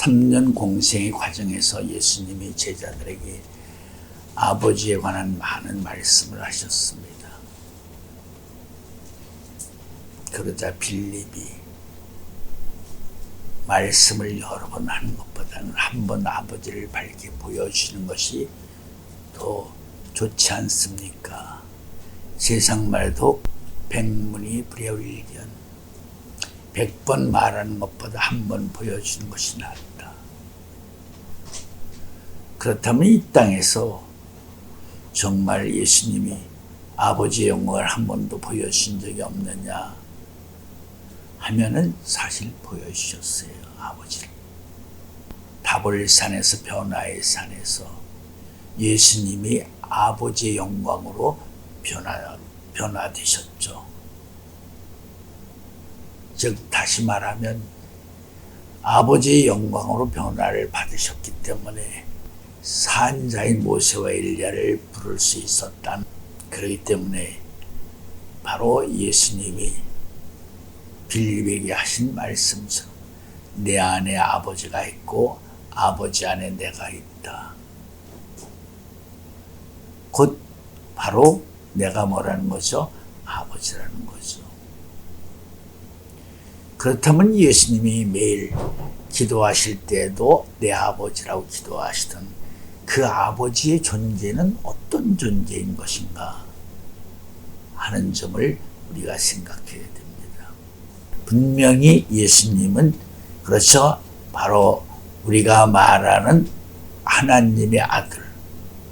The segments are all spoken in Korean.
3년 공생의 과정에서 예수님이 제자들에게 아버지에 관한 많은 말씀을 하셨습니다. 그러자 빌립이 말씀을 여러 번 하는 것보다는 한 번 아버지를 밝게 보여주시는 것이 더 좋지 않습니까? 세상 말도 백문이 불여일견, 100번 말하는 것보다 한 번 보여주는 것이 낫다. 그렇다면 이 땅에서 정말 예수님이 아버지의 영광을 한 번도 보여주신 적이 없느냐 하면은 사실 보여주셨어요. 아버지를. 다볼산에서 변화의 산에서 예수님이 아버지의 영광으로 변화되셨죠. 즉 다시 말하면 아버지의 영광으로 변화를 받으셨기 때문에 산자인 모세와 엘리야를 부를 수 있었다. 그렇기 때문에 바로 예수님이 빌립에게 하신 말씀처럼 내 안에 아버지가 있고 아버지 안에 내가 있다. 곧 바로 내가 뭐라는 거죠? 아버지라는 거죠. 그렇다면 예수님이 매일 기도하실 때에도 내 아버지라고 기도하시던 그 아버지의 존재는 어떤 존재인 것인가 하는 점을 우리가 생각해야 됩니다. 분명히 예수님은 그렇죠. 바로 우리가 말하는 하나님의 아들,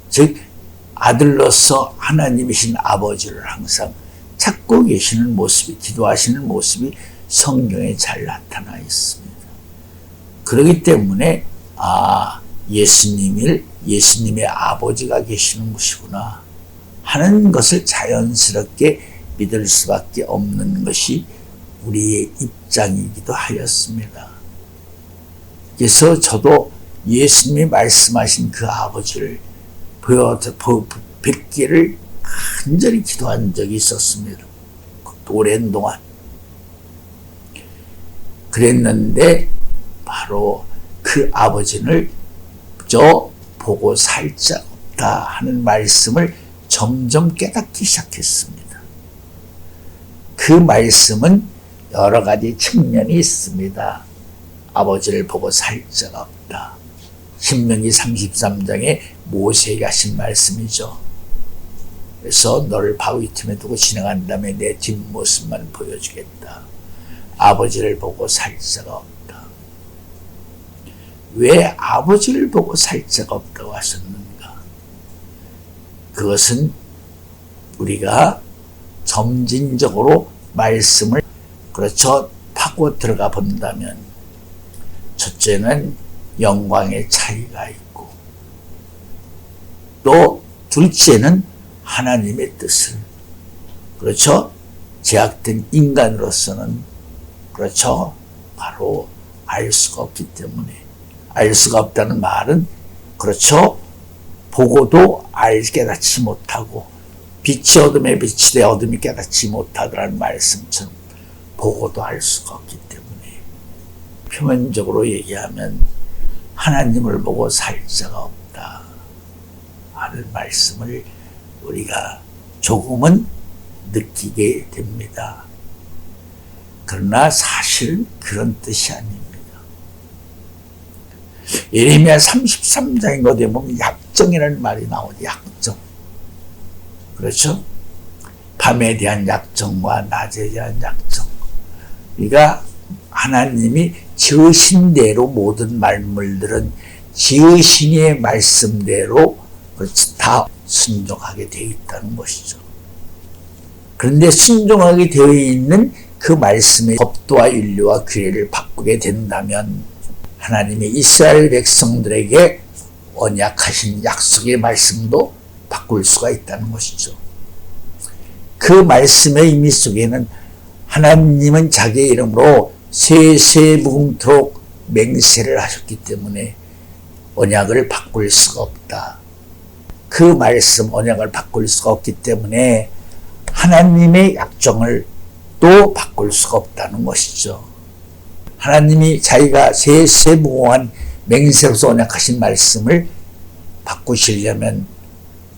즉 아들로서 하나님이신 아버지를 항상 찾고 계시는 모습이, 기도하시는 모습이 성경에 잘 나타나 있습니다. 그렇기 때문에 예수님의 아버지가 계시는 곳이구나 하는 것을 자연스럽게 믿을 수밖에 없는 것이 우리의 입장이기도 하였습니다. 그래서 저도 예수님이 말씀하신 그 아버지를 뵙기를 간절히 기도한 적이 있었습니다. 오랜 동안. 그랬는데 바로 그 아버지를 보고 살 자 없다 하는 말씀을 점점 깨닫기 시작했습니다. 그 말씀은 여러 가지 측면이 있습니다. 아버지를 보고 살 자가 없다. 신명기 33장에 모세에게 하신 말씀이죠. 그래서 너를 바위 틈에 두고 지나간 다음에 내 뒷모습만 보여주겠다. 아버지를 보고 살 자가 없다. 왜 아버지를 보고 살 자가 없다고 하셨는가? 그것은 우리가 점진적으로 말씀을 파고 들어가 본다면 첫째는 영광의 차이가 있고 또 둘째는 하나님의 뜻을 제약된 인간으로서는 바로 알 수가 없기 때문에 알 수가 없다는 말은 보고도 깨닫지 못하고 빛이 어둠에 빛이 되 어둠이 깨닫지 못하더라는 말씀처럼 보고도 알 수가 없기 때문에 표면적으로 얘기하면 하나님을 보고 살 자가 없다 하는 말씀을 우리가 조금은 느끼게 됩니다. 그러나 사실은 그런 뜻이 아닙니다. 예레미야 33장인 거 되면 약정이라는 말이 나오죠. 약정. 그렇죠? 밤에 대한 약정과 낮에 대한 약정. 그러니까 하나님이 지으신 대로 모든 만물들은 지으신의 말씀대로 다 순종하게 되어 있다는 것이죠. 그런데 순종하게 되어 있는 그 말씀의 법도와 윤리와 규례를 바꾸게 된다면 하나님의 이스라엘 백성들에게 언약하신 약속의 말씀도 바꿀 수가 있다는 것이죠. 그 말씀의 의미 속에는 하나님은 자기의 이름으로 세세무궁토록 맹세를 하셨기 때문에 언약을 바꿀 수가 없다. 그 말씀 언약을 바꿀 수가 없기 때문에 하나님의 약정을 또 바꿀 수가 없다는 것이죠. 하나님이 자기가 세세무궁한 맹세로서 언약하신 말씀을 바꾸시려면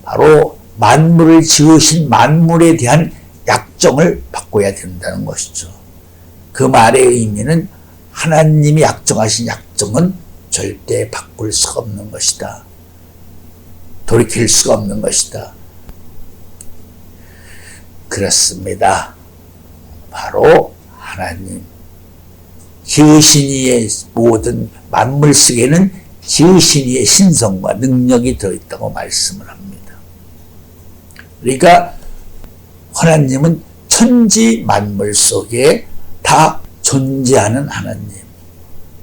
바로 만물을 지으신 만물에 대한 약정을 바꿔야 된다는 것이죠. 그 말의 의미는 하나님이 약정하신 약정은 절대 바꿀 수가 없는 것이다. 돌이킬 수가 없는 것이다. 그렇습니다. 바로 하나님, 지으신 이의 모든 만물 속에는 지으신 이의 신성과 능력이 들어있다고 말씀을 합니다. 그러니까 하나님은 천지 만물 속에 다 존재하는 하나님,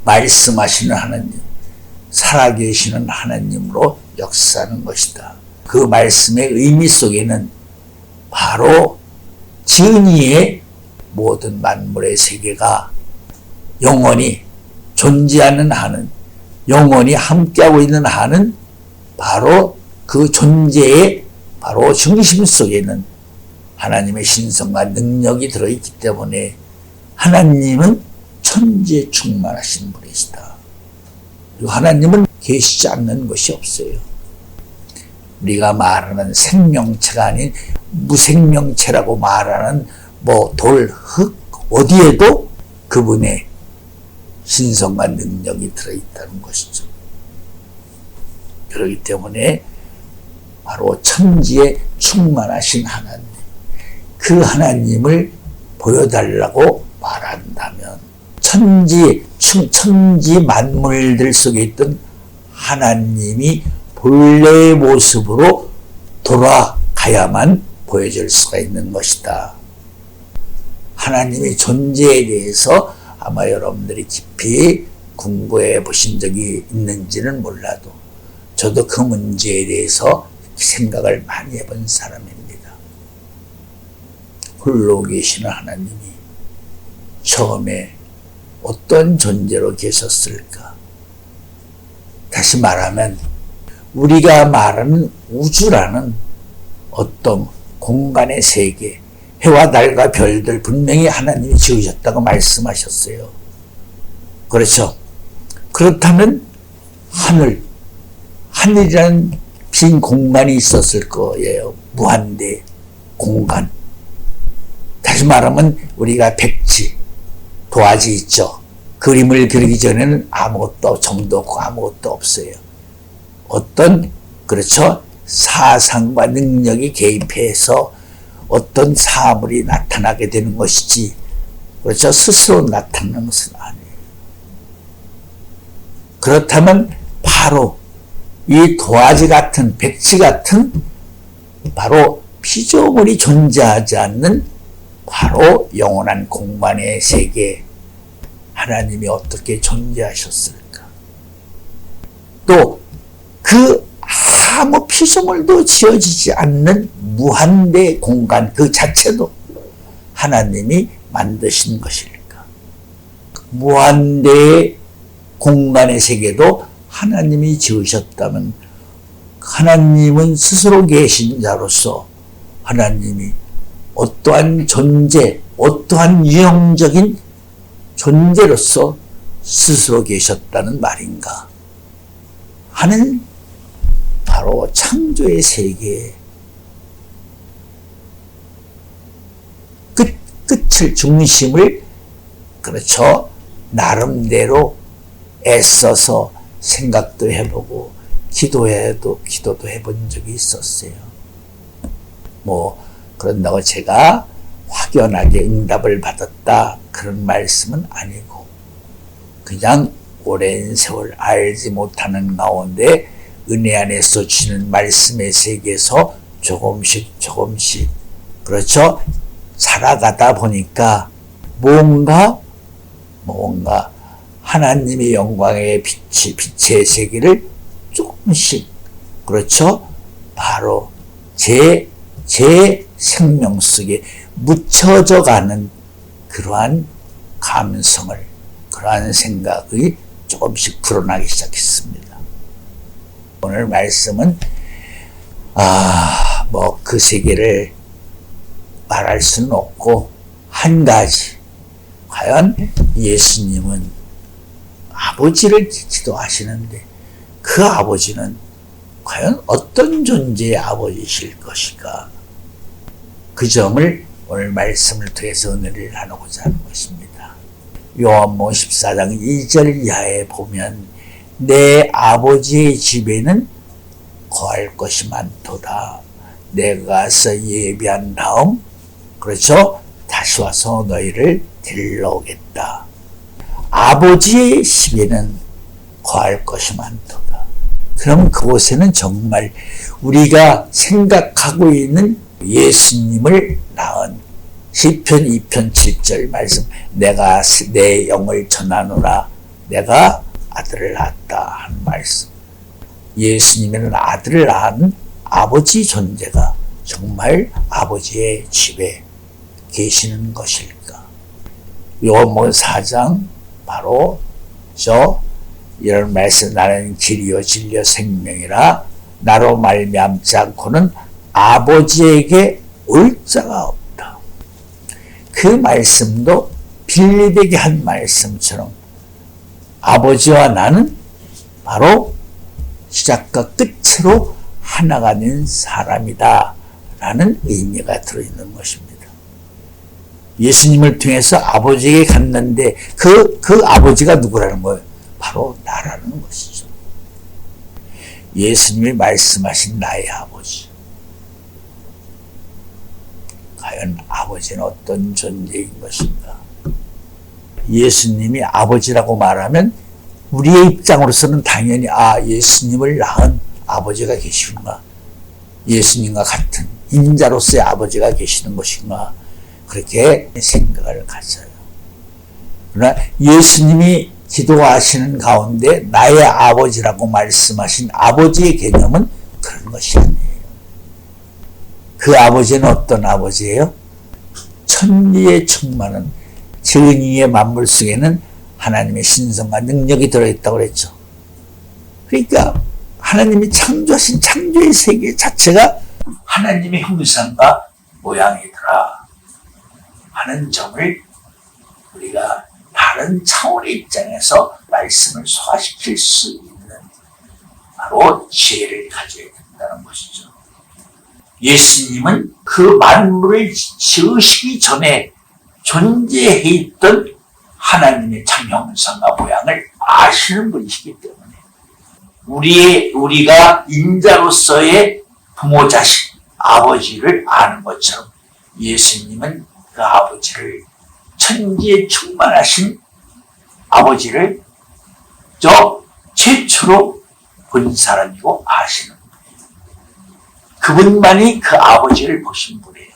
말씀하시는 하나님, 살아계시는 하나님으로 역사하는 것이다. 그 말씀의 의미 속에는 바로 지은 이의 모든 만물의 세계가 영원히 존재하는 한은, 영원히 함께하고 있는 한은 바로 그 존재의 바로 중심 속에는 하나님의 신성과 능력이 들어있기 때문에 하나님은 천지에 충만하신 분이시다. 그리고 하나님은 계시지 않는 것이 없어요. 우리가 말하는 생명체가 아닌 무생명체라고 말하는 돌, 흙, 어디에도 그분의 신성과 능력이 들어있다는 것이죠. 그렇기 때문에 바로 천지에 충만하신 하나님, 그 하나님을 보여달라고 말한다면 천지 만물들 속에 있던 하나님이 본래의 모습으로 돌아가야만 보여줄 수가 있는 것이다. 하나님의 존재에 대해서 아마 여러분들이 깊이 공부해 보신 적이 있는지는 몰라도 저도 그 문제에 대해서 생각을 많이 해본 사람입니다. 홀로 계시는 하나님이 처음에 어떤 존재로 계셨을까? 다시 말하면 우리가 말하는 우주라는 어떤 공간의 세계, 해와 달과 별들 분명히 하나님이 지으셨다고 말씀하셨어요. 그렇죠? 그렇다면 하늘이라는 빈 공간이 있었을 거예요. 무한대 공간. 다시 말하면 우리가 백지, 도화지 있죠. 그림을 그리기 전에는 아무것도 점도 없고 아무것도 없어요. 그렇죠? 사상과 능력이 개입해서 어떤 사물이 나타나게 되는 것이지, 그렇죠? 스스로 나타나는 것은 아니에요. 그렇다면 바로 이 도화지 같은, 백지 같은 바로 피조물이 존재하지 않는 바로 영원한 공간의 세계, 하나님이 어떻게 존재하셨을까? 또 그 아무 피조물도 지어지지 않는 무한대 공간 그 자체도 하나님이 만드신 것일까? 무한대의 공간의 세계도 하나님이 지으셨다면 하나님은 스스로 계신 자로서 하나님이 어떠한 존재, 어떠한 유형적인 존재로서 스스로 계셨다는 말인가 하는 바로 창조의 세계의 끝을, 중심을, 그렇죠, 나름대로 애써서 생각도 해보고 기도도 해본 적이 있었어요. 그런다고 제가 확연하게 응답을 받았다 그런 말씀은 아니고 그냥 오랜 세월 알지 못하는 가운데 은혜 안에서 주시는 말씀의 세계에서 조금씩 그렇죠, 살아가다 보니까 뭔가 하나님의 영광의 빛의 세계를 조금씩, 그렇죠, 바로 제 생명 속에 묻혀져 가는 그러한 감성을, 그러한 생각이 조금씩 불어나기 시작했습니다. 오늘 말씀은 그 세계를 말할 수는 없고 한 가지, 과연 예수님은 아버지를 기도하시는데 그 아버지는 과연 어떤 존재의 아버지실 것일까? 그 점을 오늘 말씀을 통해서 은혜를 나누고자 하는 것입니다. 요한복음 14장 2절 이하에 보면 내 아버지의 집에는 거할 것이 많도다. 내가 가서 예비한 다음 그렇죠? 다시 와서 너희를 데리러 오겠다. 아버지의 집에는 거할 것이 많도다. 그럼 그곳에는 정말 우리가 생각하고 있는 예수님을 낳은 시편 2편 7절 말씀, 내가 내 영을 전하노라 내가 아들을 낳았다 하는 말씀. 예수님에는 아들을 낳은 아버지 존재가 정말 아버지의 집에 계시는 것일까? 요한복음 4장 바로 이런 말씀, 나는 길이요 진리요 생명이라 나로 말미암지 않고는 아버지에게 올 자가 없다. 그 말씀도 빌립에게 한 말씀처럼 아버지와 나는 바로 시작과 끝으로 하나가 된 사람이다 라는 의미가 들어있는 것입니다. 예수님을 통해서 아버지에게 갔는데 그 아버지가 누구라는 거예요? 바로 나라는 것이죠. 예수님이 말씀하신 나의 아버지. 과연 아버지는 어떤 존재인 것인가? 예수님이 아버지라고 말하면 우리의 입장으로서는 당연히 예수님을 낳은 아버지가 계시구나. 예수님과 같은 인자로서의 아버지가 계시는 것인가. 그렇게 생각을 가져요. 그러나 예수님이 기도하시는 가운데 나의 아버지라고 말씀하신 아버지의 개념은 그런 것이 아니에요. 그 아버지는 어떤 아버지예요? 천지에 충만한 정의의 만물 속에는 하나님의 신성과 능력이 들어있다고 그랬죠. 그러니까 하나님이 창조하신 창조의 세계 자체가 하나님의 형상과 모양이더라 하는 점을 우리가 다른 차원의 입장에서 말씀을 소화시킬 수 있는 바로 지혜를 가져야 된다는 것이죠. 예수님은 그 만물을 지으시기 전에 존재해 있던 하나님의 참 형상과 모양을 아시는 분이시기 때문에 우리가 인자로서의 부모 자식 아버지를 아는 것처럼 예수님은 그 아버지를 천지에 충만하신 아버지를 최초로 본 사람이고 아시는 분이에요. 그분만이 그 아버지를 보신 분이에요.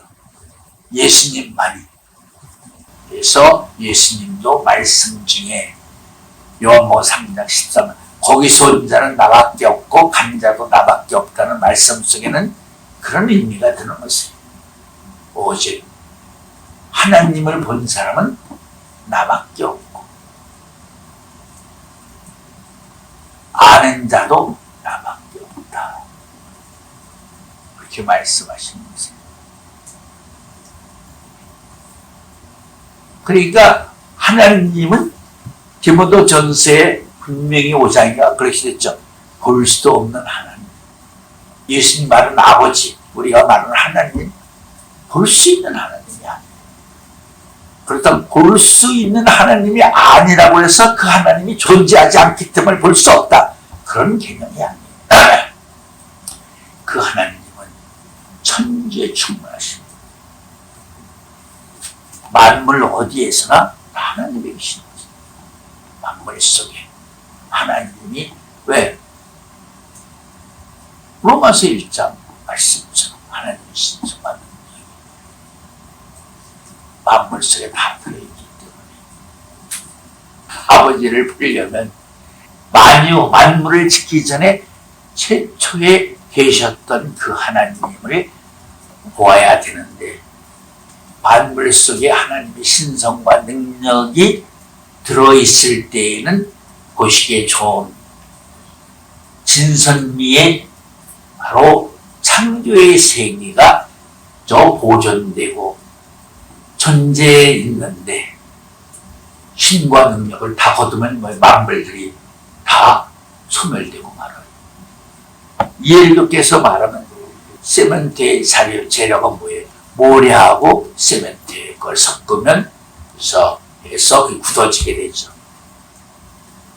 예수님만이. 그래서 예수님도 말씀 중에 요한복음 3장 13절 거기서 온 자는 나밖에 없고 간 자도 나밖에 없다는 말씀 속에는 그런 의미가 드는 것이에요. 오직 하나님을 본 사람은 나밖에 없고 아는 자도 나밖에 없다. 그렇게 말씀하시는 것이에요. 그러니까 하나님은 디모데 전서에 분명히 5장인가 그렇게 됐죠. 볼 수도 없는 하나님. 예수님 말은 아버지, 우리가 말하는 하나님, 볼 수 있는 하나님이 아니에요. 그렇다면 볼 수 있는 하나님이 아니라고 해서 그 하나님이 존재하지 않기 때문에 볼 수 없다. 그런 개념이 아니에요. 그 하나님은 천지에 충만하십니다. 만물 어디에서나 하나님이 계신 거죠. 만물 속에 하나님이 왜? 로마서 1장 말씀처럼 하나님의 신성한 능력이 만물 속에 다 들어있기 때문에 아버지를 보려면 만물을 짓기 전에 최초에 계셨던 그 하나님을 보아야 되는데 만물 속에 하나님의 신성과 능력이 들어있을 때에는 보시기에 좋은 진선미의 바로 창조의 세계가 보존되고 존재해 있는데 힘과 능력을 다 거두면 만물들이 다 소멸되고 말아요. 예를 들어서 말하면 세멘트의 재료가 뭐예요? 모래하고 세멘트 걸 섞으면 해서 굳어지게 되죠.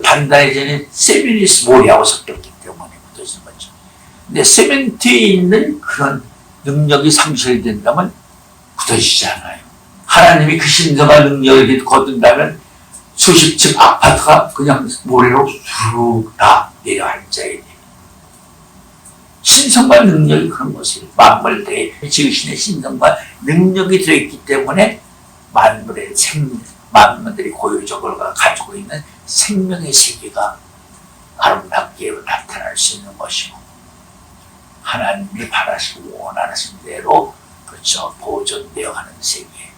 단단해지는 세멘이 모래하고 섞였기 때문에 굳어지는 거죠. 근데 세멘트에 있는 그런 능력이 상실된다면 굳어지지 않아요. 하나님이 그 신성과 능력을 거둔다면 수십 층 아파트가 그냥 모래로 쑥 다 내려앉아야 돼요. 신성과 능력이 그런 것이에요. 만물들의 지으신의 신성과 능력이 들어있기 때문에 만물들이 고유적으로 가지고 있는 생명의 세계가 아름답게 나타날 수 있는 것이고, 하나님이 바라시고 원하신 대로 그렇죠 보존되어 가는 세계,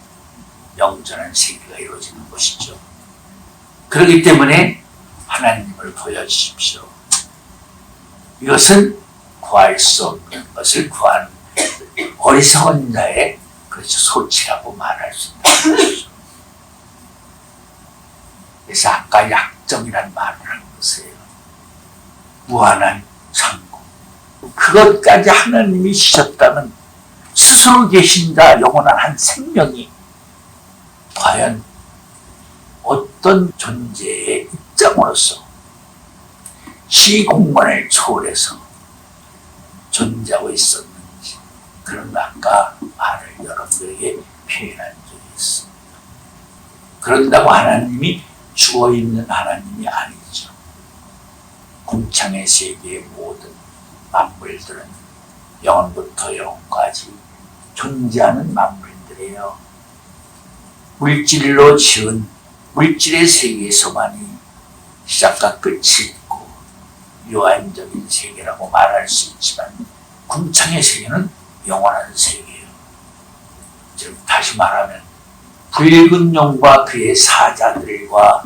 영전한 세계가 이루어지는 것이죠. 그렇기 때문에 하나님을 보여주십시오. 이것은 구할 수 없는 것을 구하는 어리석은 자의 그렇죠 소치라고 말할 수 있는 것이죠. 그래서 아까 약정이란 말을 한 것이에요. 무한한 창고. 그것까지 하나님이 주셨다면 스스로 계신 자 영원한 한 생명이 과연 어떤 존재의 입장으로서 시공간을 초월해서 존재하고 있었는지, 그런 아까 말을 여러분들에게 표현한 적이 있습니다. 그런다고 하나님이 죽어있는 하나님이 아니죠. 궁창의 세계의 모든 만물들은 영원부터 영원까지 존재하는 만물들이에요. 물질로 지은 물질의 세계에서만이 시작과 끝이 있고 유한적인 세계라고 말할 수 있지만, 궁창의 세계는 영원한 세계예요. 즉 다시 말하면 붉은 용과 그의 사자들과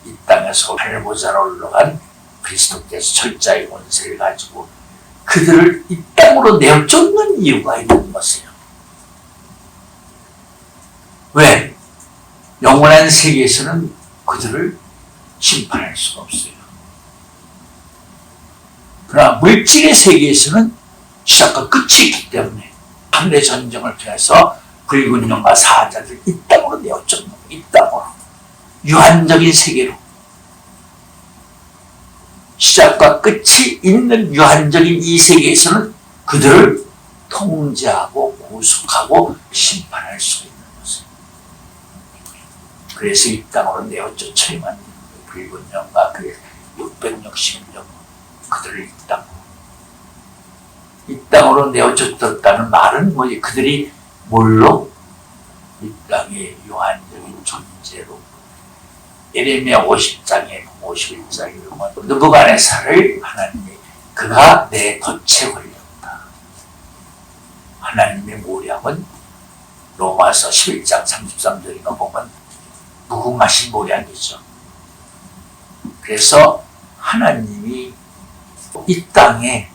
이 땅에서 하늘보좌로 올라간 그리스도께서 철자의 권세를 가지고 그들을 이 땅으로 내어쫓는 이유가 있는 것이에요. 왜? 영원한 세계에서는 그들을 심판할 수가 없어요. 그러나 물질의 세계에서는 시작과 끝이 있기 때문에 하늘의 전쟁을 통해서 붉은 용과 사자들 이 땅으로 내어쫓는, 이 땅으로 유한적인 세계로, 시작과 끝이 있는 유한적인 이 세계에서는 그들을 통제하고 구속하고 심판할 수 있는 것이에요. 그래서 이 땅으로 내어쫓아야만 붉은 용과 그의 660명 그들을 이 땅으로 내어쫓았다는 말은 뭐지? 그들이 뭘로? 이 땅의 유한적인 존재로. 예레미야 50장에 51장에 보면 느부갓네살을 하나님이 그가 내 덫에 걸렸다. 하나님의 모략은 로마서 11장 33절인가 보면 무궁하신 모략이죠. 그래서 하나님이 이 땅에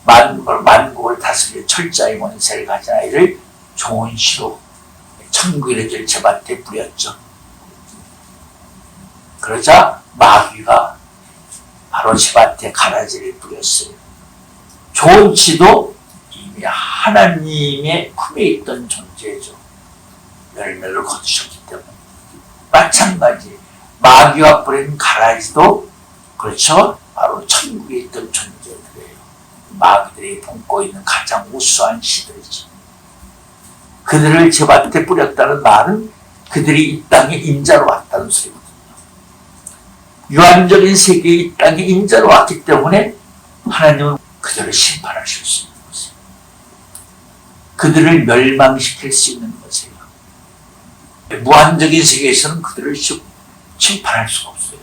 만국을 다스릴 철자의 권세를 가진 아이를 좋은 시로 천국의 길 제밭에 뿌렸죠. 그러자 마귀가 바로 제밭에 가라지를 뿌렸어요. 좋은 씨도 이미 하나님의 품에 있던 존재죠. 열매를 거두셨기 때문에. 마찬가지 마귀가 뿌린 가라지도 그렇죠. 바로 천국에 있던 존재들이에요. 마귀들이 품고 있는 가장 우수한 씨들이죠. 그들을 제밭에 뿌렸다는 말은 그들이 이 땅에 임자로 왔다는 소리거든요. 유한적인 세계에 이 땅에 임자로 왔기 때문에 하나님은 그들을 심판하실 수 있는 것이에요. 그들을 멸망시킬 수 있는 것이에요. 무한적인 세계에서는 그들을 심판할 수가 없어요.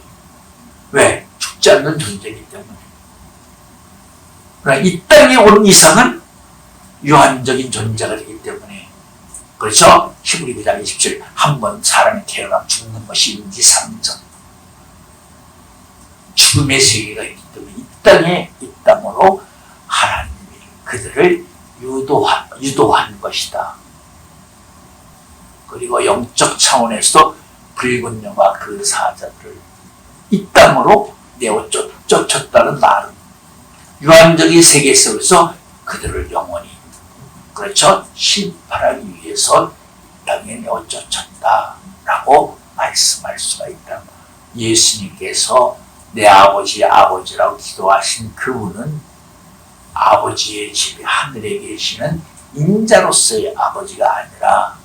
왜? 죽지 않는 존재이기 때문에. 그러나 이 땅에 온 이상은 유한적인 존재가 되기 때문에, 그렇죠? 히브리 9장 27, 한 번 사람이 태어나 죽는 것이 인지상정. 죽음의 세계가 있기 때문에 이 땅으로 하나님이 그들을 유도한 것이다. 그리고 영적 차원에서도 붉은 영화 그 사자들을 이 땅으로 내어 쫓았다는 말은 유한적인 세계 속에서 그들을 영원히 그렇죠 심판하기 위해서 땅에 내어 쫓았다라고 말씀할 수가 있다. 예수님께서 내 아버지라고 기도하신 그분은 아버지의 집에 하늘에 계시는 인자로서의 아버지가 아니라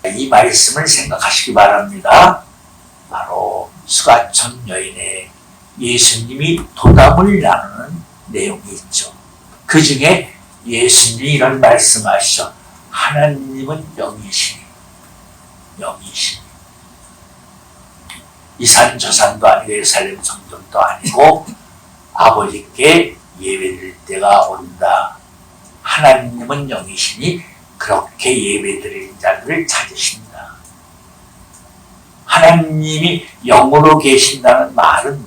이 말씀을 생각하시기 바랍니다. 바로 수가촌 여인의 예수님이 도담을 나누는 내용이 있죠. 그 중에 예수님이 이런 말씀하시죠. 하나님은 영이시니 이 산 저 산도 아니고 예루살렘 성전도 아니고 아버지께 예배드릴 때가 온다. 하나님은 영이시니 그렇게 예배드릴 자들을 찾으신다. 하나님이 영으로 계신다는 말은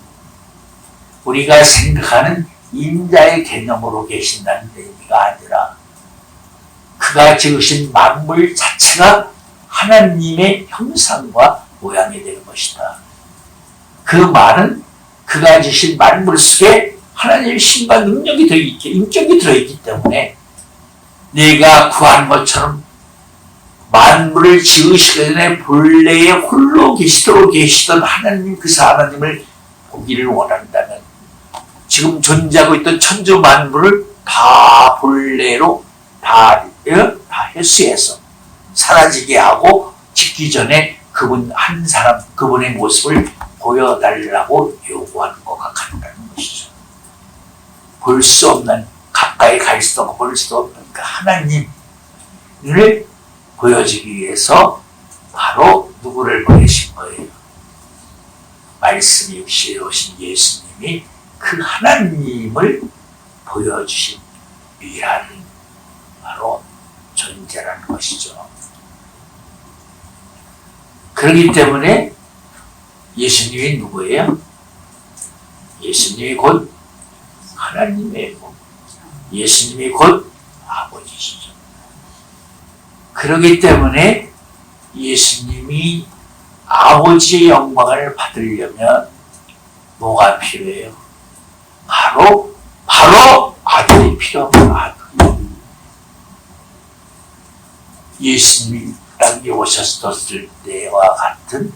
우리가 생각하는 인자의 개념으로 계신다는 의미가 아니라 그가 지으신 만물 자체가 하나님의 형상과 모양이 되는 것이다. 그 말은 그가 지으신 만물 속에 하나님의 신과 능력이 들어있기, 인격이 들어있기 때문에 네가 구한 것처럼 만물을 지으시기 전에 본래에 홀로 계시던 하나님 그 하나님을 보기를 원한다면 지금 존재하고 있던 천주 만물을 다 본래로 다 회수해서 사라지게 하고 짓기 전에 그분 한 사람 그분의 모습을 보여달라고 요구하는 것과 같다는 것이죠. 볼 수 없는 가까이 갈 수도 없고 볼 수도 없는 그 하나님을 보여주기 위해서 바로 누구를 보내신 거예요? 말씀이 육신에 오신 예수님이 그 하나님을 보여주신 위한 바로 존재라는 것이죠. 그렇기 때문에 예수님이 누구예요? 예수님이 곧 하나님이고 예수님이 곧 아버지시죠. 그렇기 때문에 예수님이 아버지의 영광을 받으려면 뭐가 필요해요? 바로 아들이 필요합니다. 예수님이 땅에 오셨을 때와 같은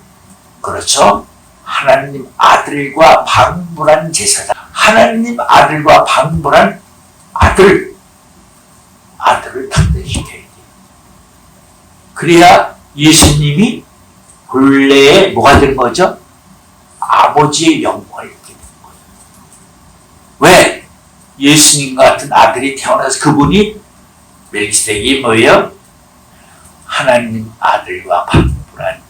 그렇죠? 하나님 아들과 방불한 제사장 하나님 아들과 방불한 아들을 탄생시켜야 돼요. 그래야 예수님이 본래에 뭐가 된 거죠? 아버지의 영광을 입게 된 거예요. 왜? 예수님 같은 아들이 태어나서 그분이 멜기세덱이 뭐예요? 하나님 아들과 방불한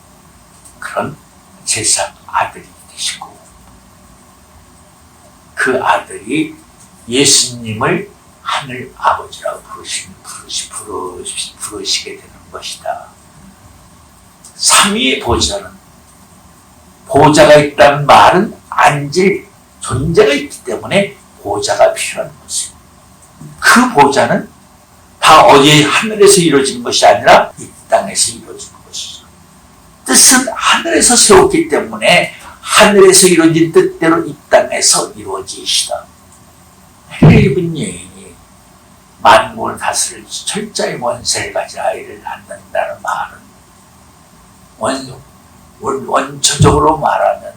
그런 제사 아들이 되시고 그 아들이 예수님을 하늘 아버지라고 부르시게 되는 것이다. 삼위의 보좌가 있다는 말은 앉을 존재가 있기 때문에 보좌가 필요한 것이에요. 그 보좌는 다 어디 하늘에서 이루어진 것이 아니라 이 땅에서 이루어진 것이죠. 뜻은 하늘에서 세웠기 때문에 하늘에서 이루어진 뜻대로 이 땅에서 이루어지시다. 해를 입은 여인이 만국을 다스릴 철저히 원세를 가진 아이를 낳는다는 말은 원초적으로 말하면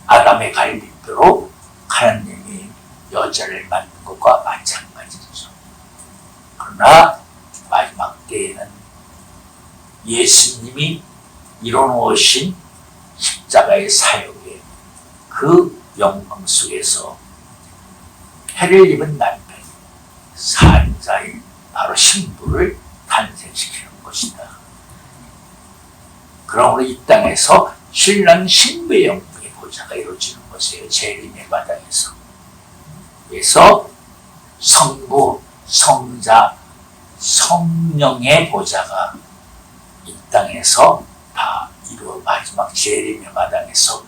아담의 갈비뼈로 하나님이 여자를 만든 것과 마찬가지죠. 그러나 마지막 때에는 예수님이 이뤄놓으신 십자가의 사역의 그 영광 속에서 해를 입은 남편이 산자인 바로 신부를 탄생시키는 것이다. 그러므로 이 땅에서 신랑 신부의 영광의 보좌가 이루어지는 것이에요. 재림의 마당에서. 그래서 성부, 성자, 성령의 보좌가 이 땅에서 다 마지막 재림의 마당에서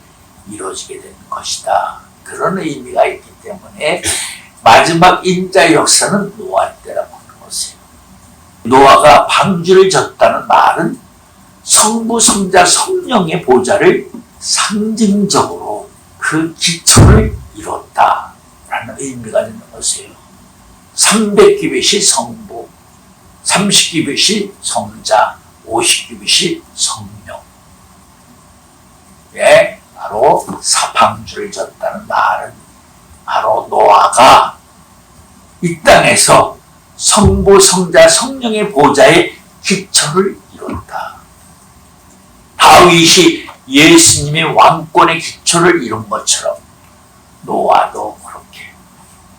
이루어지게 되는 것이다. 그런 의미가 있기 때문에 마지막 인자의 역사는 노아 때라고 하는 것이에요. 노아가 방주를 졌다는 말은 성부, 성자, 성령의 보좌를 상징적으로 그 기초를 이뤘다라는 의미가 있는 것이에요. 300규빗이 성부, 30규빗이 성자, 50규빗이 성령. 예, 바로 사방주를 졌다는 말은 바로 노아가 이 땅에서 성부, 성자, 성령의 보좌의 기초를 이뤘다. 다윗이 예수님의 왕권의 기초를 이룬 것처럼 노아도 그렇게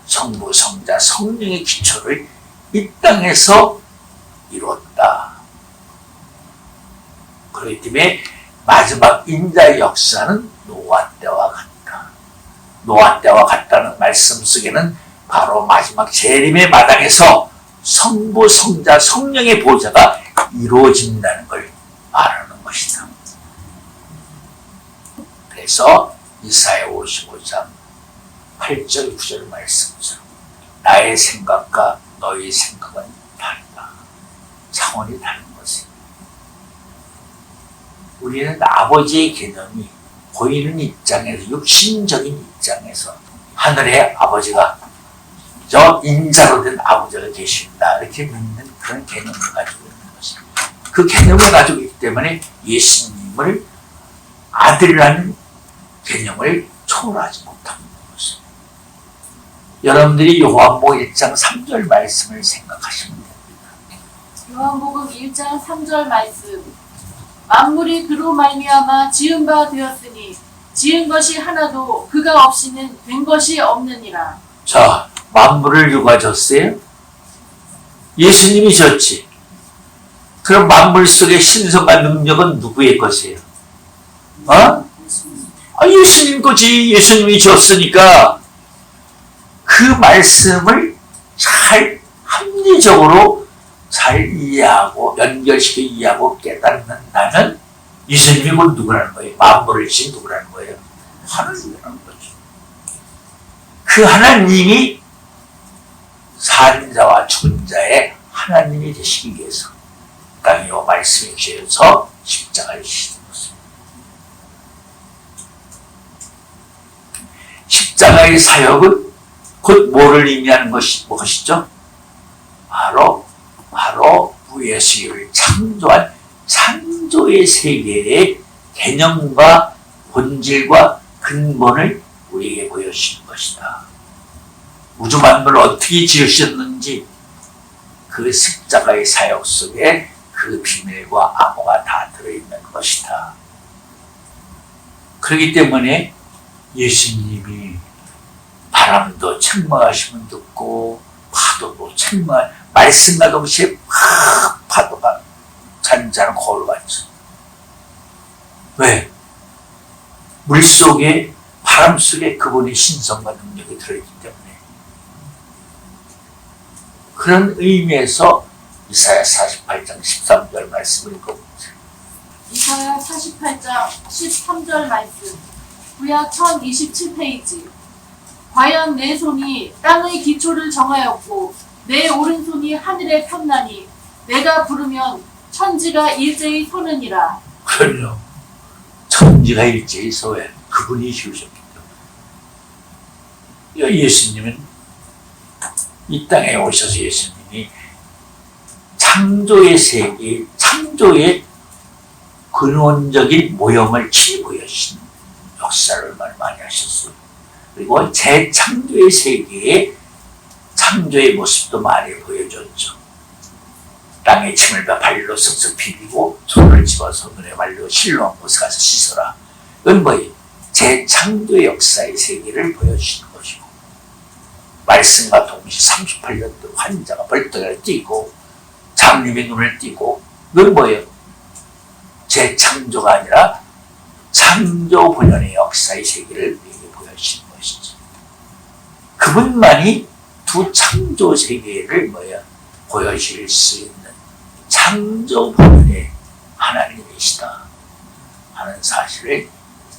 성부, 성자, 성령의 기초를 이 땅에서 이뤘다. 그렇기 때문에 마지막 인자의 역사는 노아 때와 같다. 노아 때와 같다는 말씀 속에는 바로 마지막 재림의 마당에서 성부, 성자, 성령의 보좌가 이루어진다는 걸 말하는 것이다. 그래서 이사야 55장 8절 9절 말씀처럼 나의 생각과 너의 생각은 다르다. 차원이 다른 것입니다. 우리는 아버지의 개념이 보이는 입장에서, 육신적인 입장에서 하늘의 아버지가 저 인자로 된 아버지가 계신다 이렇게 믿는 그런 개념을 가지고 있는 것입니다. 그 개념을 가지고 있기 때문에 예수님을 아들이라는 개념을 초월하지 못하는 것입니다. 여러분들이 요한복음 1장 3절 말씀을 생각하시면 됩니다. 요한복음 1장 3절 말씀. 만물이 그로 말미암아 지은 바 되었으니 지은 것이 하나도 그가 없이는 된 것이 없느니라. 자, 만물을 누가 졌어요? 예수님이 졌지. 그럼 만물 속의 신성과 능력은 누구의 것이에요? 예수님 거지. 예수님이 졌으니까 그 말씀을 잘 합리적으로 잘 이해하고 연결시켜 이해하고 깨닫는다면 예수님이 곧 누구라는 거예요? 만물을 지은 누구라는 거예요? 하나님이라는 거죠. 그 하나님이 산 자와 죽은 자의 하나님이 되시기 위해서 땅에 이 말씀이 주셔서 십자가를 지신 것입니다. 십자가의 사역은 곧 뭐를 의미하는 것이죠? 바로 무에서 유를 창조한 창조의 세계의 개념과 본질과 근본을 우리에게 보여주시는 것이다. 우주 만물을 어떻게 지으셨는지 그 십자가의 사역 속에 그 비밀과 암호가 다 들어있는 것이다. 그렇기 때문에 예수님이 바람도 책망하시면 듣고 파도도 말씀과 동시에 팍 파도가 잔잔한 거울 같죠. 왜? 물속에 바람 속에 그분의 신성과 능력이 들어있기 때문에. 그런 의미에서 이사야 48장 13절 말씀을 읽어보세요. 이사야 48장 13절 말씀. 구약 1027페이지. 과연 내 손이 땅의 기초를 정하였고 내 오른손이 하늘에 폈나니 내가 부르면 천지가 일제히 서느니라. 그럼요. 천지가 일제히 서해. 그분이 지으셨기 때문에. 예수님은 이 땅에 오셔서 예수님이 창조의 세계, 창조의 근원적인 모형을 친히 보여주신 역사를 얼마나 많이 하셨어요. 그리고 재창조의 세계에 창조의 모습도 많이 보여줬죠. 땅에 침을 발로 쓱쓱 비비고 손을 집어서 눈에 발로 실로한 곳에 가서 씻어라. 이건 뭐예요? 재창조의 역사의 세계를 보여주시는 것이고, 말씀과 동시에 38년 동안 환자가 벌떡을 뛰고 장님의 눈을 띄고, 이건 뭐예요? 재창조가 아니라 창조 본연의 역사의 세계를 우리에게 보여주시는 것이죠. 그분만이 두 창조 세계를 보여줄 수 있는 창조 본연의 하나님이시다 하는 사실을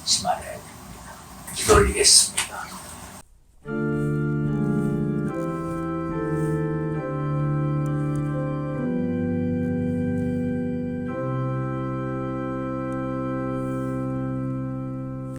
잊지 말아야 됩니다. 기도 올리겠습니다.